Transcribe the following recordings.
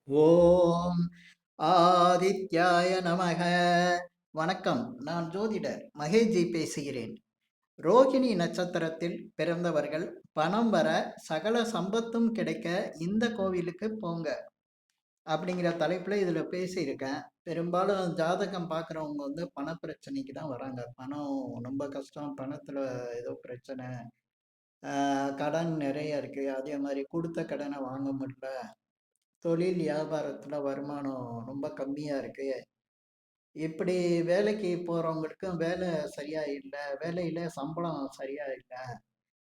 ஓம் ஆதித்யாய நமக. வணக்கம். நான் ஜோதிடர் மகேஷ்ஜி பேசுகிறேன். ரோகிணி நட்சத்திரத்தில் பிறந்தவர்கள் பணம் வர சகல சம்பத்தும் கிடைக்க இந்த கோவிலுக்கு போங்க அப்படிங்கிற தலைப்புல இதுல பேசியிருக்கேன். பெரும்பாலும் ஜாதகம் பார்க்குறவங்க வந்து பண பிரச்சனைக்கு தான் வராங்க. பணம் ரொம்ப கஷ்டம், பணத்துல ஏதோ பிரச்சனை, கடன் நிறைய இருக்கு, அதே மாதிரி கொடுத்த கடனை வாங்க முடியல, தொழில் வியாபாரத்துல வருமானம் ரொம்ப கம்மியா இருக்கு, இப்படி வேலைக்கு போறவங்களுக்கும் வேலை சரியா இல்ல, வேலையில சம்பளம் சரியா இல்ல,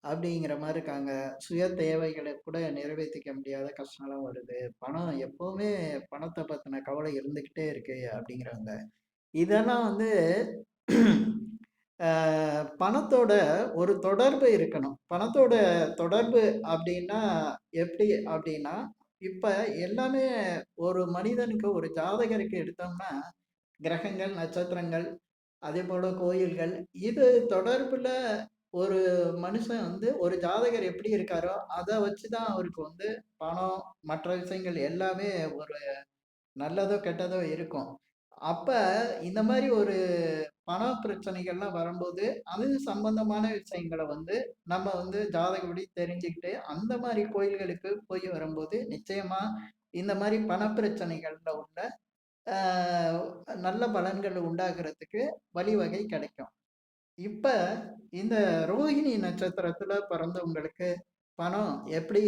அப்படிங்கிற மாதிரி இருக்காங்க. சுய தேவைகளை கூட நிறைவேற்றிக்க முடியாத கஷ்டம்லாம் வருது. பணம் எப்பவுமே பணத்தை பத்தின கவலை இருந்துகிட்டே இருக்கு அப்படிங்கிறவங்க. இதெல்லாம் வந்து பணத்தோட ஒரு தொடர்பு இருக்கணும். பணத்தோட தொடர்பு அப்படின்னா எப்படி அப்படின்னா, இப்ப எல்லாமே ஒரு மனிதனுக்கு ஒரு ஜாதகருக்கு எடுத்தோம்னா கிரகங்கள், நட்சத்திரங்கள், அதேபோல கோயில்கள், இது தொடர்புல ஒரு மனுஷன் வந்து ஒரு ஜாதகர் எப்படி இருக்காரோ, அத வச்சு தான் அவருக்கு வந்து பணம், மற்ற விஷயங்கள் எல்லாமே ஒரு நல்லதோ, கெட்டதோ இருக்கும். அப்ப இந்த மாரி ஒரு பண பிரச்சனைகள்லாம் வரும்போது, அது சம்பந்தமான விஷயங்கள வந்து நம்ம வந்து ஜாதகப்படி தெரிஞ்சுக்கிட்டு, அந்த மாரி கோயில்களுக்கு போய் வரும்போது, நிச்சயமா இந்த மாரி பண பிரச்சனைகள்ல உள்ள அ நல்ல பலன்கள் உண்டாகுறதுக்கு வழிவகை கிடைக்கும். இப்ப இந்த ரோஹிணி நட்சத்திரத்துல பிறந்தவங்களுக்கு பணம் எப்படி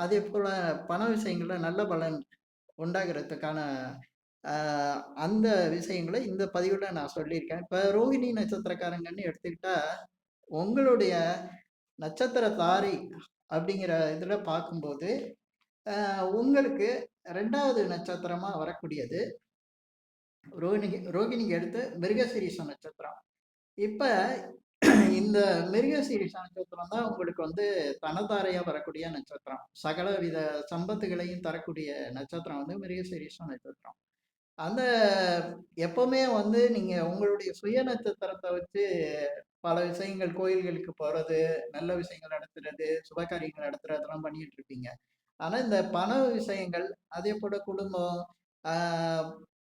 அதேபோல பண விஷயங்கள்ல நல்ல பலன் உண்டாகுறதுக்கான அ அந்த விஷயங்கள இந்த பதிவுல நான் சொல்லியிருக்கேன். இப்ப ரோஹிணி நட்சத்திரக்காரங்கன்னு எடுத்துக்கிட்டா, உங்களுடைய நட்சத்திர தாரை அப்படிங்கிற இதுல பார்க்கும்போது, உங்களுக்கு 2வது நட்சத்திரமா வரக்கூடியது ரோகிணிக்கு அடுத்து மிருகசீரிஷ நட்சத்திரம். இப்ப இந்த மிருகசீரிஷ நட்சத்திரம் தான் உங்களுக்கு வந்து தனதாரையா வரக்கூடிய நட்சத்திரம். சகலவித சம்பத்துகளையும் தரக்கூடிய நட்சத்திரம் வந்து மிருகசீரிஷ நட்சத்திரம். அந்த எப்பவுமே வந்து நீங்க உங்களுடைய சுய நட்சத்திரத்தை வச்சு பல விஷயங்கள் கோயில்களுக்கு போறது, நல்ல விஷயங்கள் நடத்துறது, சுபகாரியங்கள் நடத்துறதெல்லாம் பண்ணிட்டு இருப்பீங்க. ஆனா இந்த பண விஷயங்கள், அதே போல குடும்பம், ஆஹ்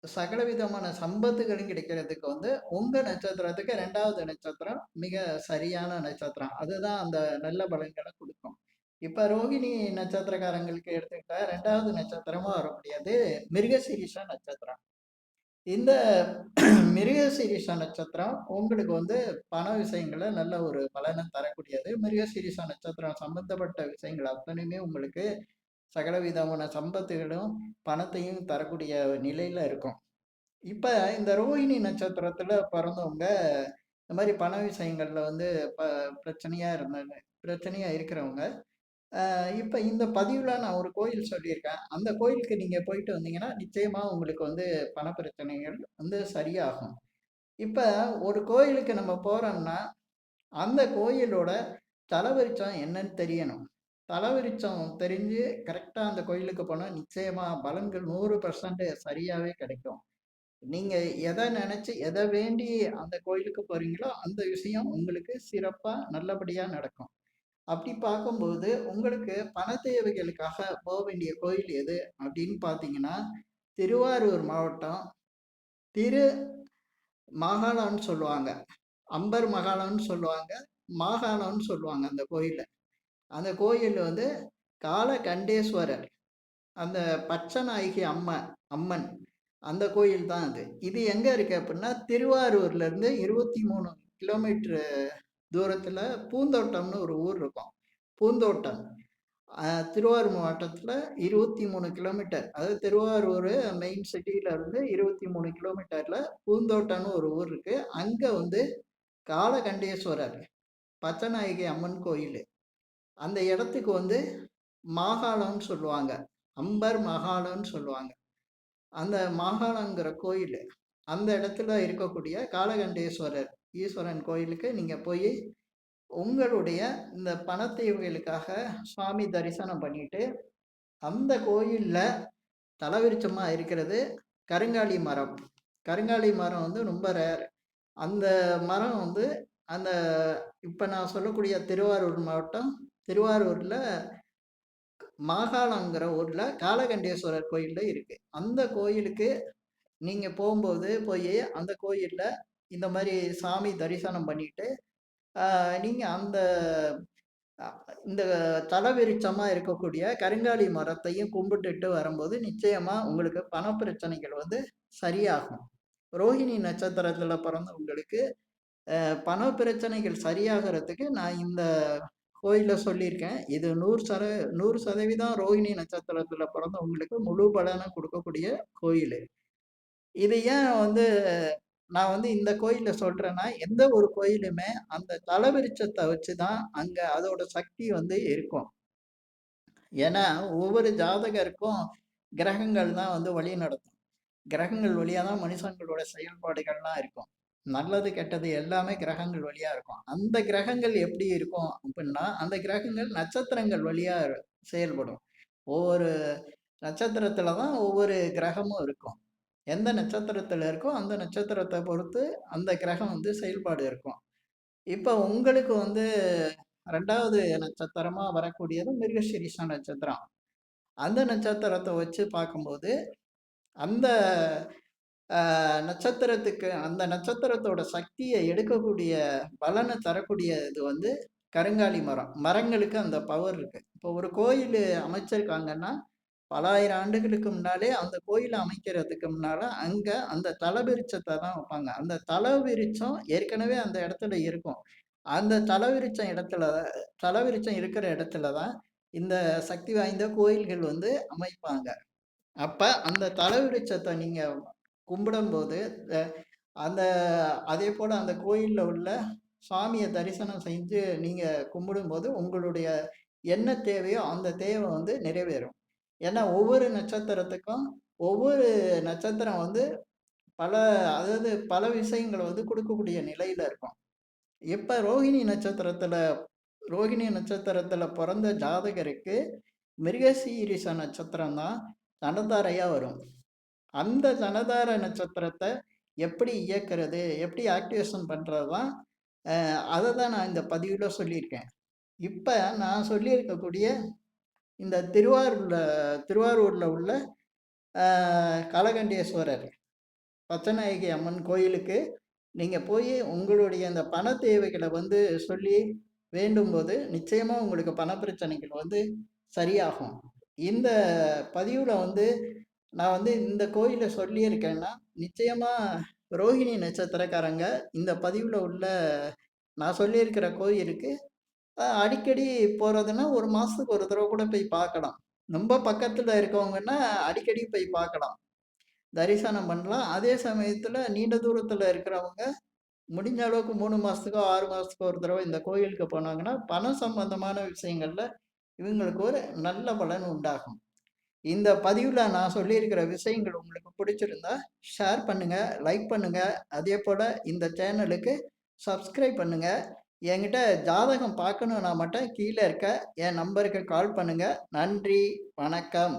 சகல விதமான சம்பத்துகளும் கிடைக்கிறதுக்கு வந்து உங்க நட்சத்திரத்துக்கு 2வது நட்சத்திரம் மிக சரியான நட்சத்திரம். அதுதான் அந்த நல்ல பலன்களை கொடுக்கும். இப்ப ரோகிணி நட்சத்திரக்காரங்களுக்கு எடுத்துக்கிட்டா 2வது நட்சத்திரமா வரக்கூடியது மிருகசீரிஷ நட்சத்திரம். இந்த மிருகசீரிஷ நட்சத்திரம் உங்களுக்கு வந்து பண விஷயங்கள நல்ல ஒரு பலனை தரக்கூடியது. மிருகசீரிஷ நட்சத்திரம் சம்பந்தப்பட்ட விஷயங்கள் அத்தனையுமே உங்களுக்கு சகல விதமான சம்பத்துகளும், பணத்தையும் தரக்கூடிய நிலையில இருக்கும். இப்ப இந்த ரோஹிணி நட்சத்திரத்துல பிறந்தவங்க, இந்த மாரி பண விஷயங்கள்ல வந்து ப பிரச்சனையா இருந்தாங்க, பிரச்சனையா இருக்கிறவங்க, இப்ப இந்த பதிவுல நான் ஒரு கோயில் சொல்லியிருக்கேன். அந்த கோயிலுக்கு நீங்க போயிட்டு வந்தீங்கன்னா, நிச்சயமா உங்களுக்கு வந்து பண பிரச்சனைகள் வந்து சரியாகும். இப்ப ஒரு கோயிலுக்கு நம்ம போறோம்னா, அந்த கோயிலோட தலவிருட்சம் என்னன்னு தெரியணும். தலவிருட்சம் தெரிஞ்சு கரெக்ட்டா அந்த கோயிலுக்கு போனா, நிச்சயமா பலன்கள் 100% சரியாவே கிடைக்கும். நீங்க எத நெனச்சு, எத வேண்டி அந்த கோயிலுக்கு போறீங்களோ, அந்த விஷயம் உங்களுக்கு சிறப்பா நல்லபடியா நடக்கும். அப்படி பார்க்கும்போது, உங்களுக்கு பண தேவைகளுக்காக வேண்டிய கோயில் எது அப்படின்னு பார்த்தீங்கன்னா, திருவாரூர் மாவட்டம் திரு மாகாளம்னு சொல்லுவாங்க. அம்பர் மகாளம்னு சொல்லுவாங்க. மாகாணம்னு சொல்லுவாங்க அந்த கோயில. அந்த கோயில் வந்து காலகண்டேஸ்வரர். அந்த பச்சநாயகி அம்மன் அந்த கோயில் தான் அது. இது எங்க இருக்கு அப்புட்ன்னா, திருவாரூர்லேருந்து 23 கிலோமீட்டர் தூரத்தில பூந்தோட்டம்னு ஒரு ஊர் இருக்கும். பூந்தோட்டம். திருவாரூர் மாவட்டத்தில 23 கிலோமீட்டர். அதாவது திருவாரூர் மெயின் சிட்டியில இருந்து 23 கிலோமீட்டர்ல பூந்தோட்டம்னு ஒரு ஊர் இருக்கு. அங்க வந்து காலகண்டேஸ்வரர், பச்சநாயகி அம்மன் கோயிலு. அந்த இடத்துக்கு வந்து மாகாளம்னு சொல்லுவாங்க. அம்பர் மகாளம்னு சொல்லுவாங்க. அந்த மாகாணங்கிற கோயிலு. அந்த இடத்துல இருக்கக்கூடிய காலகண்டேஸ்வரர் ஈஸ்வரன் கோயிலுக்கு நீங்க போயி, உங்களுடைய இந்த பண தேவைகளுக்காக சுவாமி தரிசனம் பண்ணிட்டு, அந்த கோயில்ல தலவிருட்சமா இருக்கிறது கருங்காலி மரம். கருங்காலி மரம் வந்து ரொம்ப ரேர். அந்த மரம் வந்து அந்த இப்ப நான் சொல்லக்கூடிய திருவாரூர் மாவட்டம், திருவாரூர்ல மாகாளங்கிற ஊர்ல காளகண்டேஸ்வரர் கோயில்ல இருக்கு. அந்த கோயிலுக்கு நீங்க போம்போது அந்த கோயில்ல இந்த மாரி சாமி தரிசனம் பண்ணிட்டு, நீங்க அந்த அ இந்த தலவிருட்சமா இருக்கக்கூடிய கருங்காலி மரத்தையும் கும்பிட்டுட்டு வரும்போது, நிச்சயமா உங்களுக்கு பண பிரச்சனைகள் வந்து சரியாகும். ரோஹிணி நட்சத்திரத்துல பிறந்தவங்களுக்கு பண பிரச்சனைகள் சரியாகறதுக்கு நான் இந்த கோயில்ல சொல்லியிருக்கேன். இது 100% ரோஹிணி நட்சத்திரத்துல பிறந்தவங்களுக்கு முழு பலன குடுக்கக்கூடிய கோயிலு. இது ஏன் வந்து நான் வந்து இந்த கோயில்ல சொல்றேன்னா, எந்த ஒரு கோயிலுமே அந்த தலவிருட்சத்த வச்சு தான் அங்க அதோட சக்தி வந்து இருக்கும். ஏன்னா, ஒவ்வொரு ஜாதகருக்கும் கிரகங்கள் தான் வந்து வழிநடத்தும். கிரகங்கள் வழியா தான் மனுஷங்களோட செயல்பாடுகள்லாம் இருக்கும். நல்லது, கெட்டது எல்லாமே கிரகங்கள் வழியா இருக்கும். அந்த கிரகங்கள் எப்படி இருக்கும் அப்பிடின்னா, அந்த கிரகங்கள் நட்சத்திரங்கள் வழியா செயல்படும். ஒவ்வொரு நட்சத்திரத்தில தான் ஒவ்வொரு கிரகமும் இருக்கும். எந்த நட்சத்திரத்தில இருக்கோ, அந்த நட்சத்திரத்த பொறுத்து அந்த கிரகம் வந்து செயல்பாடு இருக்கும். இப்ப உங்களுக்கு வந்து 2வது நட்சத்திரமா வரக்கூடியது மிருகசீரிஷ நட்சத்திரம். அந்த நட்சத்திரத்த வச்சு பார்க்கும்போது, அந்த நட்சத்திரத்துக்கு அந்த நட்சத்திரத்தோட சக்திய எடுக்கக்கூடிய பலன தரக்கூடிய இது வந்து கருங்காலி மரம். மரங்களுக்கு அந்த பவர் இருக்கு. இப்போ ஒரு கோயிலு அமைச்சிருக்காங்கன்னா, பல 1000 ஆண்டுகளுக்கு முன்னாலே அந்த கோயில அமைக்கிறதுக்கு முன்னால, அங்க அந்த தலவிருட்சத்த தான் வைப்பாங்க. அந்த தலவிருட்சம் ஏற்கனவே அந்த இடத்துல இருக்கும். அந்த தலவிருட்சம் இருக்கிற இடத்துல தான் இந்த சக்தி வாய்ந்த கோயில்கள் வந்து அமைப்பாங்க. அப்ப அந்த தலவிருட்சத்த நீங்க கும்பிடும்போது, அ அந்த அதேபோல அந்த கோயில்ல உள்ள சாமிய தரிசனம் செஞ்சு நீங்க கும்பிடும்போது, உங்களுடைய என்ன தேவையோ அந்த தேவை வந்து நிறைவேறும். ஏன்னா, ஒவ்வொரு நட்சத்திரத்துக்கும் ஒவ்வொரு நட்சத்திரம் வந்து பல அதாவது பல விஷயங்கள வந்து குடுக்கக்கூடிய நிலையில இருக்கும். இப்ப ரோகிணி நட்சத்திரத்துல பொறந்த ஜாதகருக்கு மிருகசீரிஷ நட்சத்திரம் தான் தனதாரையா வரும். அந்த ஜனதார நட்சத்திரத்த எப்படி இயக்குறது? எப்படி ஆக்டிவேஷன் பண்றது தான் அத தான் நான் இந்த பதிவுல சொல்லியிருக்கேன். இப்ப நான் சொல்லியிருக்கக்கூடிய இந்த திருவாரூர்ல உள்ள அ காளகண்டேஸ்வரர் பச்சநாயகி அம்மன் கோயிலுக்கு நீங்க போயி உங்களுடைய அந்த பண தேவைகள வந்து சொல்லி வேண்டும்போது, நிச்சயமா உங்களுக்கு பண பிரச்சனைகள் வந்து சரியாகும். இந்த பதிவுல வந்து நான் வந்து இந்த கோயில சொல்லியிருக்கேன்னா, நிச்சயமா ரோஹிணி நட்சத்திரக்காரங்க இந்த பதிவுல உள்ள நான் சொல்லியிருக்கிற கோயிலுக்கு அடிக்கடி போறதுன்னா, 1 மாசத்துக்கு ஒரு தடவ கூட போய் பார்க்கலாம். ரொம்ப பக்கத்துல இருக்கவங்கன்னா, அடிக்கடி போய் பார்க்கலாம். தரிசனம் பண்ணலாம். அதே சமயத்துல நீண்ட தூரத்துல இருக்கிறவங்க, முடிஞ்ச அளவுக்கு 3 மாசத்துக்கோ, 6 மாசத்துக்கோ ஒரு தடவ இந்த கோயிலுக்கு போனாங்கன்னா, பணம் சம்பந்தமான விஷயங்கள்ல இவங்களுக்கு ஒரு நல்ல பலன் உண்டாகும். இந்த பதிவுல நான் சொல்லியிருக்கிற விஷயங்கள் உங்களுக்கு பிடிச்சிருந்தா, ஷேர் பண்ணுங்க, லைக் பண்ணுங்க. அதேபோல இந்த சேனலுக்கு சப்ஸ்கிரைப் பண்ணுங்க. என்கிட்ட ஜாதகம் பார்க்கணும்னா மட்டும் கீழ இருக்க என் நம்பருக்கு கால் பண்ணுங்க. நன்றி, வணக்கம்.